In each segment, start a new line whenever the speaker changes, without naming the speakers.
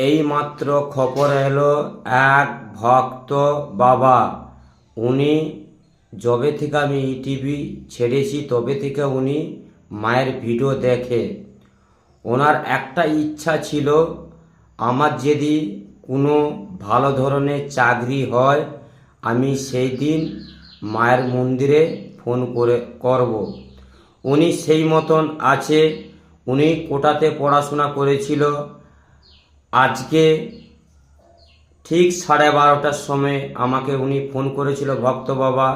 এইমাত্র খবর এলো এক ভক্ত বাবা, উনি যবে থেকে আমি ইটিভি ছেড়েছি তবে থেকে উনি মায়ের ভিডিও দেখে। ওনার একটা ইচ্ছা ছিল, আমার যদি কোনো ভালো ধরনের চাকরি হয় আমি সেই দিন মায়ের মন্দিরে ফোন করব। উনি সেই মতন আছে। উনি কোটাতে পড়াশোনা করেছিল। আজকে ঠিক 12:30টার সময় আমাকে উনি ফোন করেছিল, ভক্ত বাবা,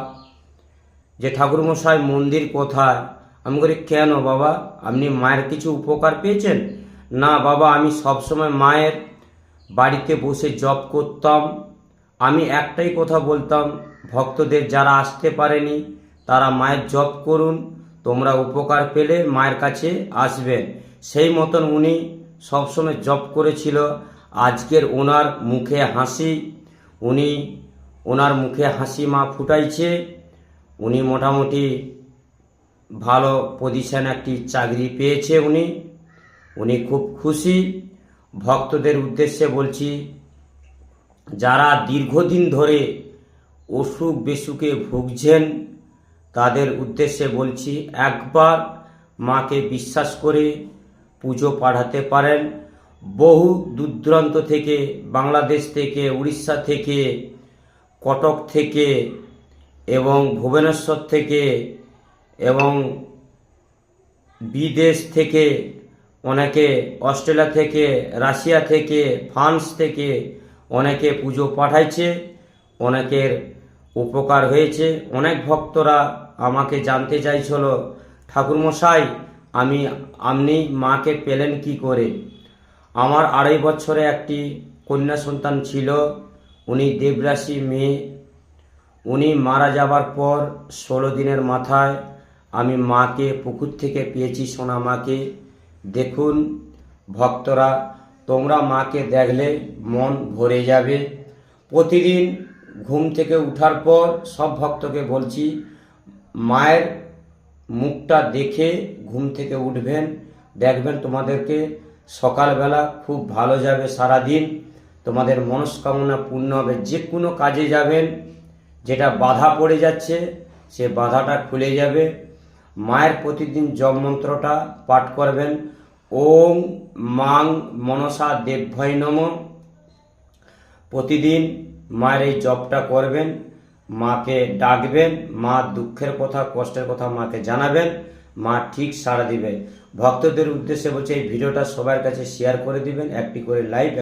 যে ঠাকুরমশাই মন্দির কোথায়? আমি বলি, কেন বাবা, আপনি মায়ের কিছু উপকার পেয়েছেন? না বাবা, আমি সবসময় মায়ের বাড়িতে বসে জপ করতাম। আমি একটাই কথা বলতাম, ভক্তদের যারা আসতে পারেনি তারা মায়ের জপ করুন, তোমরা উপকার পেলে মায়ের কাছে আসবে। সেই মতন উনি সবসময় জপ করেছিল। আজকের ওনার মুখে হাসি, ওনার মুখে হাসি মা ফুটাইছে। উনি মোটামুটি ভালো পজিশন একটি চাকরি পেয়েছে। উনি খুব খুশি। ভক্তদের উদ্দেশ্যে বলছি, যারা দীর্ঘদিন ধরে অসুখ বিসুখে ভুগছেন তাদের উদ্দেশ্যে বলছি, একবার মাকে বিশ্বাস করে পুজো পাঠাতে পারেন। বহু দূরদূরান্ত থেকে, বাংলাদেশ থেকে, উড়িষ্যা থেকে, কটক থেকে এবং ভুবনেশ্বর থেকে এবং বিদেশ থেকে, অনেকে অস্ট্রেলিয়া থেকে, রাশিয়া থেকে, ফ্রান্স থেকে অনেকে পুজো পাঠাইছে। অনেকের উপকার হয়েছে। অনেক ভক্তরা আমাকে জানতে চাইছিল, ঠাকুরমশাই আপনি মাকে পেলেন কি করে? আমার 2.5 বছরে একটি কন্যা সন্তান ছিল। উনি দেবরাশি মেয়ে। উনি মারা যাবার পর 16 দিনের মাথায় আমি মাকে পুকুর থেকে পেয়েছি, সোনা মাকে। দেখুন ভক্তরা, তোমরা মাকে দেখলে মন ভরে যাবে। প্রতিদিন ঘুম থেকে উঠার পর সব ভক্তকে বলছি, মায়ের মুখটা দেখে ঘুম থেকে উঠবেন, দেখবেন তোমাদেরকে সকালবেলা খুব ভালো যাবে। সারাদিন তোমাদের মনস্কামনা পূর্ণ হবে। যে কোনো কাজে যাবেন, যেটা বাধা পড়ে যাচ্ছে সে বাধাটা খুলে যাবে। মায়ের প্রতিদিন জপ মন্ত্রটা পাঠ করবেন, ওম মাং মনসা দেবভয় নমঃ। প্রতিদিন মায়ের এই জপটা করবেন, মাকে ডাকবেন, মা দুঃখের কথা, কষ্টের কথা মাকে জানাবেন, মা ঠিক সাড়া দিবে। ভক্তদের উদ্দেশ্যে বলছে, এই ভিডিওটা সবার কাছে শেয়ার করে দিবেন, একটি করে লাইক